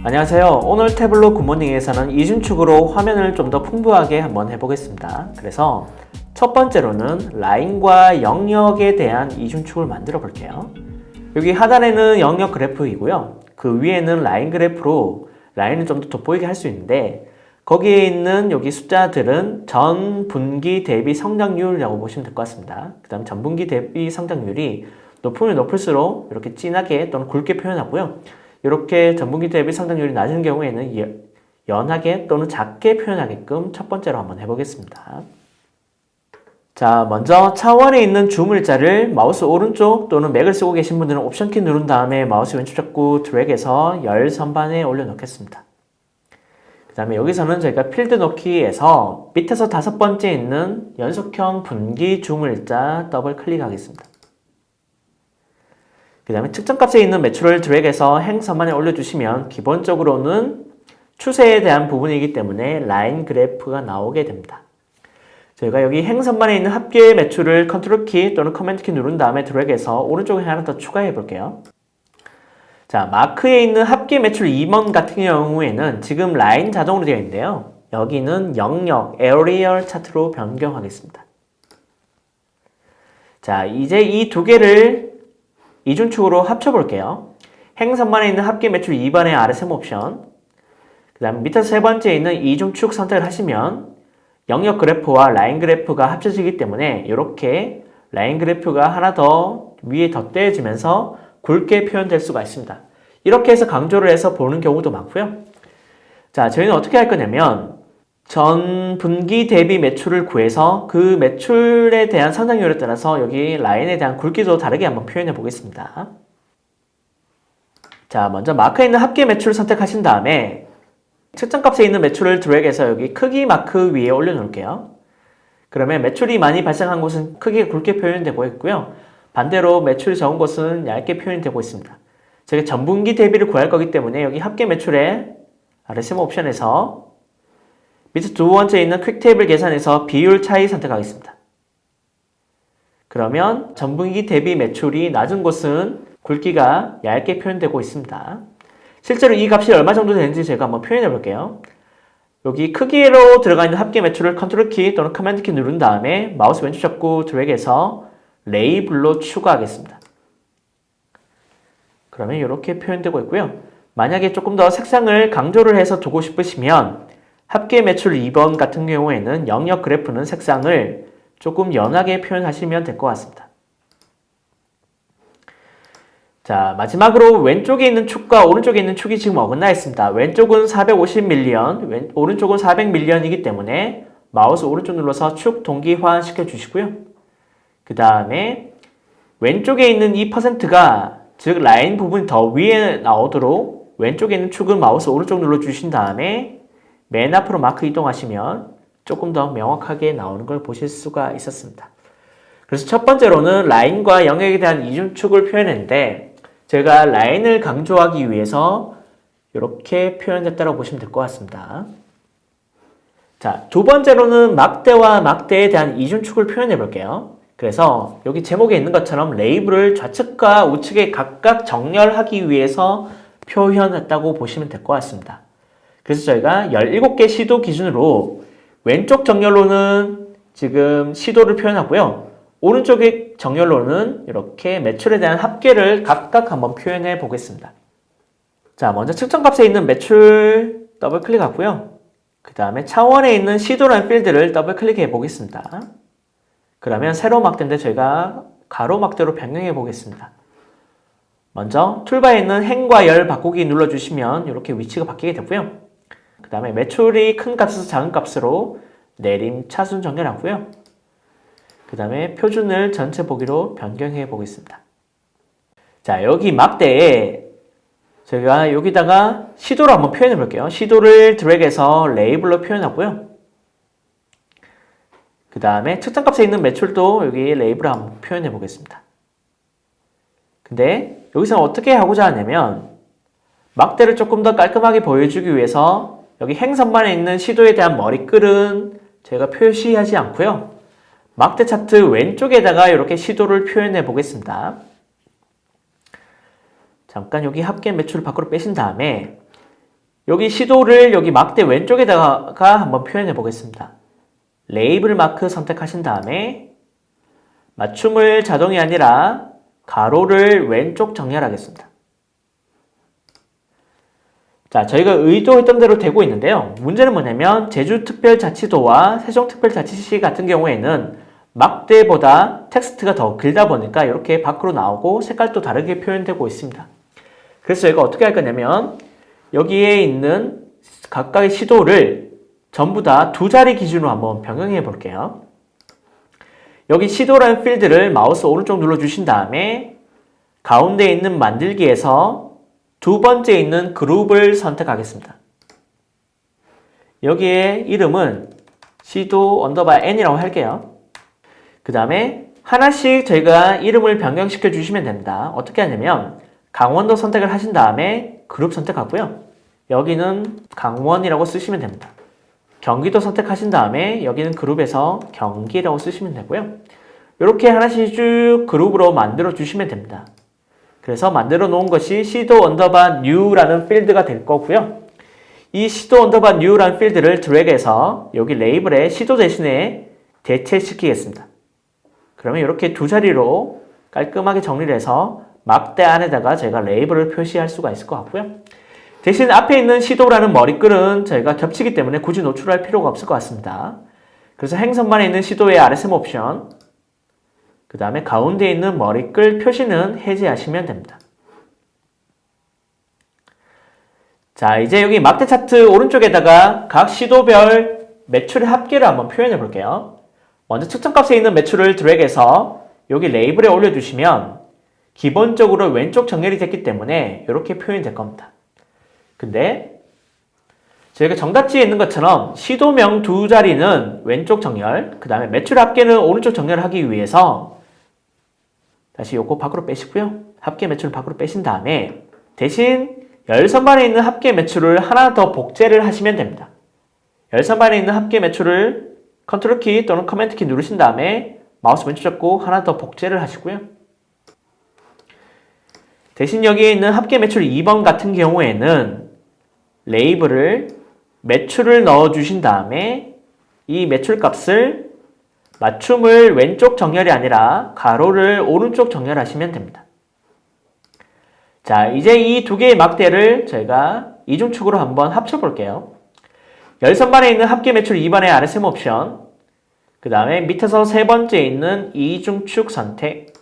안녕하세요. 오늘 태블로 굿모닝에서는 이중축으로 화면을 좀 더 풍부하게 한번 해보겠습니다. 그래서 첫 번째로는 라인과 영역에 대한 이중축을 만들어 볼게요. 여기 하단에는 영역 그래프이고요. 그 위에는 라인 그래프로 라인을 좀 더 돋보이게 할 수 있는데 거기에 있는 여기 숫자들은 전 분기 대비 성장률이라고 보시면 될 것 같습니다. 그 다음 전 분기 대비 성장률이 높으면 높을수록 이렇게 진하게 또는 굵게 표현하고요. 이렇게 전분기 대비 성장률이 낮은 경우에는 연하게 또는 작게 표현하게끔 첫 번째로 한번 해보겠습니다. 자, 먼저 차원에 있는 주문자를 마우스 오른쪽 또는 맥을 쓰고 계신 분들은 옵션 키 누른 다음에 마우스 왼쪽 잡고 드래그해서 열 선반에 올려놓겠습니다. 그 다음에 여기서는 저희가 필드 놓기에서 밑에서 다섯 번째 있는 연속형 분기 주문자 더블 클릭하겠습니다. 그 다음에 측정값에 있는 매출을 드래그해서 행선반에 올려주시면 기본적으로는 추세에 대한 부분이기 때문에 라인 그래프가 나오게 됩니다. 저희가 여기 행선반에 있는 합계 매출을 컨트롤 키 또는 커맨드 키 누른 다음에 드래그해서 오른쪽에 하나 더 추가해 볼게요. 자, 마크에 있는 합계 매출 2번 같은 경우에는 지금 라인 자동으로 되어 있는데요. 여기는 영역, 에어리얼 차트로 변경하겠습니다. 자, 이제 이 두 개를 이중축으로 합쳐볼게요. 행선반에 있는 합계 매출 2번의 RSM 옵션, 그 다음 밑에서 세 번째에 있는 이중축 선택을 하시면 영역 그래프와 라인 그래프가 합쳐지기 때문에 이렇게 라인 그래프가 하나 더 위에 덧대어지면서 굵게 표현될 수가 있습니다. 이렇게 해서 강조를 해서 보는 경우도 많고요. 자, 저희는 어떻게 할 거냐면 전 분기 대비 매출을 구해서 그 매출에 대한 성장률에 따라서 여기 라인에 대한 굵기도 다르게 한번 표현해 보겠습니다. 자, 먼저 마크에 있는 합계 매출을 선택하신 다음에 측정값에 있는 매출을 드래그해서 여기 크기 마크 위에 올려놓을게요. 그러면 매출이 많이 발생한 곳은 크게 굵게 표현되고 있고요. 반대로 매출이 적은 곳은 얇게 표현되고 있습니다. 제가 전분기 대비를 구할 거기 때문에 여기 합계 매출에 RSM 옵션에서 밑에 두 번째 있는 퀵 테이블 계산에서 비율 차이 선택하겠습니다. 그러면 전분기 대비 매출이 낮은 곳은 굵기가 얇게 표현되고 있습니다. 실제로 이 값이 얼마 정도 되는지 제가 한번 표현해 볼게요. 여기 크기로 들어가 있는 합계 매출을 컨트롤 키 또는 커맨드 키 누른 다음에 마우스 왼쪽 잡고 드래그해서 레이블로 추가하겠습니다. 그러면 이렇게 표현되고 있고요. 만약에 조금 더 색상을 강조를 해서 두고 싶으시면 합계 매출 2번 같은 경우에는 영역 그래프는 색상을 조금 연하게 표현하시면 될 것 같습니다. 자, 마지막으로 왼쪽에 있는 축과 오른쪽에 있는 축이 지금 어긋나 있습니다. 왼쪽은 450밀리언, 오른쪽은 400밀리언이기 때문에 마우스 오른쪽 눌러서 축 동기화 시켜주시고요. 그 다음에 왼쪽에 있는 이 %가 즉 라인 부분이 더 위에 나오도록 왼쪽에 있는 축은 마우스 오른쪽 눌러주신 다음에 맨 앞으로 마크 이동하시면 조금 더 명확하게 나오는 걸 보실 수가 있었습니다. 그래서 첫 번째로는 라인과 영역에 대한 이중축을 표현했는데 제가 라인을 강조하기 위해서 이렇게 표현했다고 보시면 될 것 같습니다. 자, 두 번째로는 막대와 막대에 대한 이중축을 표현해 볼게요. 그래서 여기 제목에 있는 것처럼 레이블을 좌측과 우측에 각각 정렬하기 위해서 표현했다고 보시면 될 것 같습니다. 그래서 저희가 17개 시도 기준으로 왼쪽 정렬로는 지금 시도를 표현하고요. 오른쪽의 정렬로는 이렇게 매출에 대한 합계를 각각 한번 표현해 보겠습니다. 자, 먼저 측정값에 있는 매출 더블 클릭하고요. 그 다음에 차원에 있는 시도라는 필드를 더블 클릭해 보겠습니다. 그러면 세로 막대인데 저희가 가로 막대로 변경해 보겠습니다. 먼저 툴바에 있는 행과 열 바꾸기 눌러주시면 이렇게 위치가 바뀌게 되고요. 그 다음에 매출이 큰 값에서 작은 값으로 내림 차순 정렬하고요. 그 다음에 표준을 전체 보기로 변경해 보겠습니다. 자, 여기 막대에 저희가 여기다가 시도를 한번 표현해 볼게요. 시도를 드래그해서 레이블로 표현하고요. 그 다음에 측정값에 있는 매출도 여기 레이블로 한번 표현해 보겠습니다. 근데 여기서 어떻게 하고자 하냐면 막대를 조금 더 깔끔하게 보여주기 위해서 여기 행선반에 있는 시도에 대한 머리글은 제가 표시하지 않고요. 막대 차트 왼쪽에다가 이렇게 시도를 표현해 보겠습니다. 잠깐 여기 합계 매출을 밖으로 빼신 다음에 여기 시도를 여기 막대 왼쪽에다가 한번 표현해 보겠습니다. 레이블 마크 선택하신 다음에 맞춤을 자동이 아니라 가로를 왼쪽 정렬하겠습니다. 자, 저희가 의도했던 대로 되고 있는데요. 문제는 뭐냐면 제주특별자치도와 세종특별자치시 같은 경우에는 막대보다 텍스트가 더 길다 보니까 이렇게 밖으로 나오고 색깔도 다르게 표현되고 있습니다. 그래서 저희가 어떻게 할 거냐면 여기에 있는 각각의 시도를 전부 다 두 자리 기준으로 한번 변경해 볼게요. 여기 시도라는 필드를 마우스 오른쪽 눌러주신 다음에 가운데에 있는 만들기에서 두 번째 있는 그룹을 선택하겠습니다. 여기에 이름은 시도 언더바 n이라고 할게요. 그 다음에 하나씩 저희가 이름을 변경시켜 주시면 됩니다. 어떻게 하냐면 강원도 선택을 하신 다음에 그룹 선택하고요. 여기는 강원이라고 쓰시면 됩니다. 경기도 선택하신 다음에 여기는 그룹에서 경기라고 쓰시면 되고요. 이렇게 하나씩 쭉 그룹으로 만들어 주시면 됩니다. 그래서 만들어 놓은 것이 시도 언더바 new라는 필드가 될 거고요. 이 시도 언더바 new라는 필드를 드래그해서 여기 레이블에 시도 대신에 대체시키겠습니다. 그러면 이렇게 두 자리로 깔끔하게 정리를 해서 막대 안에다가 저희가 레이블을 표시할 수가 있을 것 같고요. 대신 앞에 있는 시도라는 머리글은 저희가 겹치기 때문에 굳이 노출할 필요가 없을 것 같습니다. 그래서 행선반에 있는 시도의 RSM 옵션, 그 다음에 가운데에 있는 머리글 표시는 해제하시면 됩니다. 자, 이제 여기 막대 차트 오른쪽에다가 각 시도별 매출의 합계를 한번 표현해 볼게요. 먼저 측정값에 있는 매출을 드래그해서 여기 레이블에 올려주시면 기본적으로 왼쪽 정렬이 됐기 때문에 이렇게 표현이 될 겁니다. 근데 저희가 정답지에 있는 것처럼 시도명 두 자리는 왼쪽 정렬, 그 다음에 매출 합계는 오른쪽 정렬을 하기 위해서 다시 요거 밖으로 빼시고요. 합계 매출을 밖으로 빼신 다음에 대신 열선반에 있는 합계 매출을 하나 더 복제를 하시면 됩니다. 열선반에 있는 합계 매출을 컨트롤 키 또는 커맨드 키 누르신 다음에 마우스 왼쪽 잡고 하나 더 복제를 하시고요. 대신 여기에 있는 합계 매출 2번 같은 경우에는 레이블을 매출을 넣어주신 다음에 이 매출 값을 맞춤을 왼쪽 정렬이 아니라 가로를 오른쪽 정렬하시면 됩니다. 자, 이제 이 두 개의 막대를 저희가 이중축으로 한번 합쳐볼게요. 열선반에 있는 합계 매출 2번의 RSM 옵션, 그 다음에 밑에서 세 번째 있는 이중축 선택.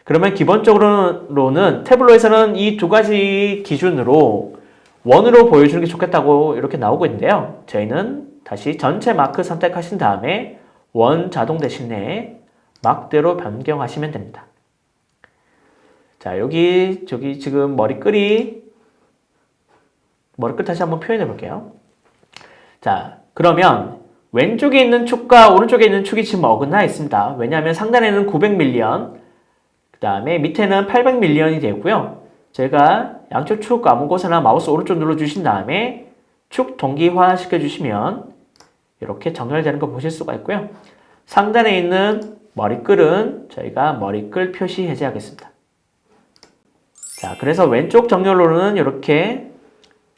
그러면 기본적으로는 태블로에서는 이 두 가지 기준으로 원으로 보여주는 게 좋겠다고 이렇게 나오고 있는데요. 저희는 다시 전체 마크 선택하신 다음에 원 자동 대신에 막대로 변경하시면 됩니다. 자, 저기 지금 머리글 다시 한번 표현해 볼게요. 자, 그러면 왼쪽에 있는 축과 오른쪽에 있는 축이 지금 어긋나 있습니다. 왜냐하면 상단에는 900밀리언, 그 다음에 밑에는 800밀리언이 되고요. 제가 양쪽 축 아무 곳에나 마우스 오른쪽 눌러주신 다음에 축 동기화 시켜주시면 이렇게 정렬되는 거 보실 수가 있고요. 상단에 있는 머리글은 저희가 머리글 표시 해제하겠습니다. 자, 그래서 왼쪽 정렬로는 이렇게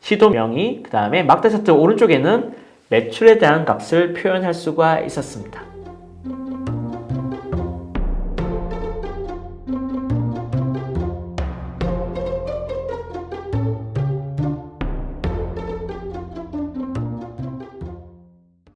시도명이, 그 다음에 막대 차트 오른쪽에는 매출에 대한 값을 표현할 수가 있었습니다.